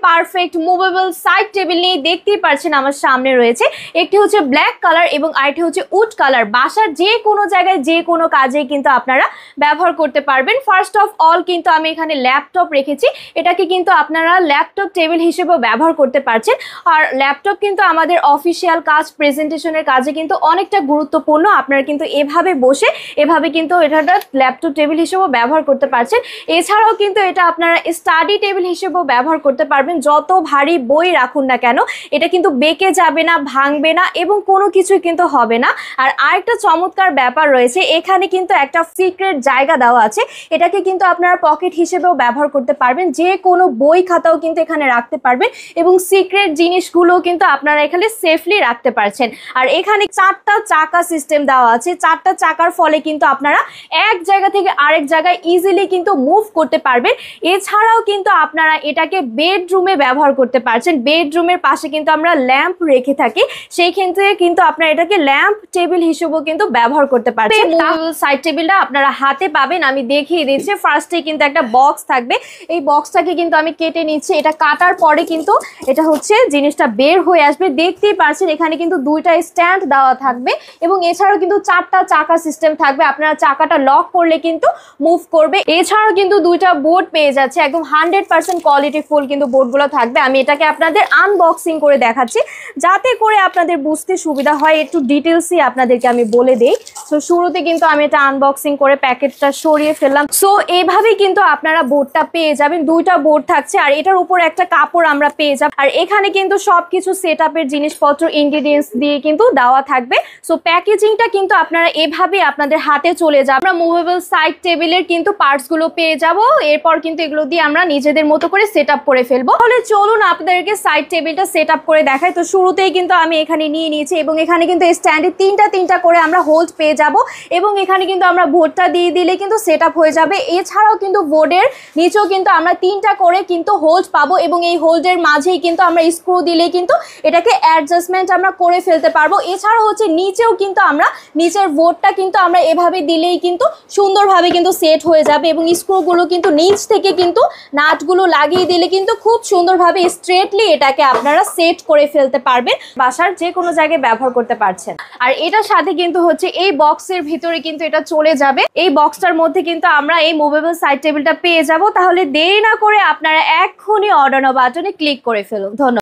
Perfect movable side table নিয়ে দেখতেই পাচ্ছেন আমার সামনে রয়েছে। একটি হচ্ছে ব্ল্যাক কালার এবং আরেকটি হচ্ছে উড কালার। বাসার যে কোনো জায়গায় যে কোনো কাজে কিন্তু আপনারা ব্যবহার করতে পারবেন। ফার্স্ট অফ অল কিন্তু আমি এখানে ল্যাপটপ রেখেছি, এটাকে কিন্তু আপনারা ল্যাপটপ টেবিল হিসেবেও ব্যবহার করতে পারছেন। আর ল্যাপটপ কিন্তু আমাদের অফিসিয়াল কাজ, প্রেজেন্টেশনের কাজে কিন্তু অনেকটা গুরুত্বপূর্ণ। আপনারা কিন্তু এভাবে বসে এভাবে কিন্তু এটা ল্যাপটপ টেবিল হিসেবেও ব্যবহার করতে পারছেন। এছাড়াও কিন্তু এটা আপনারা স্টাডি টেবিল হিসেবেও ব্যবহার করতে পারবেন। যত ভারী বই রাখুন না কেন এটা কিন্তু বেঁকে যাবে না, ভাঙবে না এবং কোনো কিছুই কিন্তু হবে না। আর আরেকটা চমৎকার ব্যাপার রয়েছে, এখানে কিন্তু একটা সিক্রেট জায়গা দেওয়া আছে, এটাকে কিন্তু আপনারা পকেট হিসেবেও ব্যবহার করতে পারবেন। যে কোনো বই খাতাও কিন্তু এখানে রাখতে পারবেন এবং সিক্রেট জিনিসগুলো কিন্তু আপনারা এখানে সেফলি রাখতে পারছেন। আর এখানে 4টা চাকা সিস্টেম দেওয়া আছে। 4টা চাকার ফলে কিন্তু আপনারা এক জায়গা থেকে আরেক জায়গায় ইজিলি কিন্তু মুভ করতে পারবেন। এছাড়াও কিন্তু আপনারা এটাকে বেডরুমে ব্যবহার করতে পারছেন। বেডরুমের পাশে কিন্তু আমরা ল্যাম্প রেখে থাকি, সেই ক্ষেত্রে কিন্তু আপনারা এটাকে ল্যাম্প টেবিল হিসেবেও কিন্তু ব্যবহার করতে পারছেন। সাইড টেবিলটা আপনারা হাতে পাবেন, আমি দেখিয়ে দিচ্ছি। ফার্স্টে কিন্তু একটা বক্স থাকবে, এই বক্সটাকে কিন্তু আমি কেটে নিচ্ছি। এটা কাটার পরে কিন্তু এটা হচ্ছে জিনিসটা বের হয়ে আসবে। দেখতেই পাচ্ছেন এখানে কিন্তু 2টা স্ট্যান্ড দেওয়া থাকবে এবং এছাড়াও কিন্তু 4টা চাকা সিস্টেম থাকবে। আপনারা চাকাটা লক করলে কিন্তু মুভ করবে। এছাড়াও কিন্তু 2টা বোর্ড পেয়ে যাচ্ছে, একদম 100% কোয়ালিটি ফুল কিন্তু বোর্ডগুলো থাকবে। আমি এটাকে আপনাদের আনবক্সিং করে দেখাচ্ছি যাতে করে আপনাদের বুঝতে সুবিধা হয়। একটু ডিটেলসই আপনাদেরকে আমি বলে দেই। সো শুরুতে কিন্তু আমি এটা আনবক্সিং করে প্যাকেটটা সরিয়ে ফেললাম। সো এইভাবেই কিন্তু আপনারা বোর্ডটা পেয়ে যাবেন। 2টা বোর্ড থাকছে আর এটার উপর একটা কাপড় আমরা পেয়ে যাব। আর এখানে কিন্তু সবকিছু সেটআপের জিনিসপত্র ইনগ্রিডিয়েন্টস দিয়ে কিন্তু দেওয়া থাকবে। সো প্যাকেজিংটা কিন্তু আপনারা এভাবে আপনাদের হাতে চলে যাবে। আমরা মুভেবল সাইড টেবিলের কিন্তু পার্টসগুলো পেয়ে যাব, এরপর কিন্তু এগুলো দিয়ে আমরা নিজেদের মতো করে সেটআপ করে ফেলবো। তাহলে চলুন আপনাদেরকে সাইড টেবিলটা সেটআপ করে দেখাই। তো শুরুতেই কিন্তু আমি এখানে নিয়ে নিয়েছি এবং এখানে কিন্তু স্ট্যান্ডে 3টা করে আমরা হোল্ড পেয়ে যাব এবং এখানে কিন্তু আমরা বোর্ডটা দিয়ে দিলে কিন্তু সেটআপ হয়ে যাবে। এছাড়াও কিন্তু বোর্ডের নিচেও কিন্তু আমরা 3টা করে কিন্তু হোল্ড পাবো এবং এই হোল্ডের মাঝেই কিন্তু আমরা স্ক্রু দিলে কিন্তু এটাকে অ্যাডজাস্টমেন্ট আমরা করে ফেলতে পারবো। এছাড়াও হচ্ছে নিচেও কিন্তু আমরা নিচের বোর্ডটা কিন্তু আমরা এভাবে দিলেই কিন্তু সুন্দরভাবে কিন্তু সেট হয়ে যাবে এবং স্ক্রুগুলো কিন্তু নিচ থেকে কিন্তু নাটগুলো লাগিয়ে দিলে কিন্তু খুব সুন্দরভাবে স্ট্রেটলি এটাকে আপনারা সেট করে ফেলতে পারবেন। বাসার যে কোনো জায়গায় ব্যবহার করতে পারছেন। আর এটার সাথে কিন্তু হচ্ছে এই বক্সের ভিতরে কিন্তু এটা চলে যাবে। এই বক্সটার মধ্যে কিন্তু আমরা এই মুভেবল সাইড টেবিলটা পেয়ে যাব। তাহলে দেরি না করে আপনারা এক্ষুনি অর্ডার নাও বাটনে ক্লিক করে ফেলুন। ধন্যবাদ।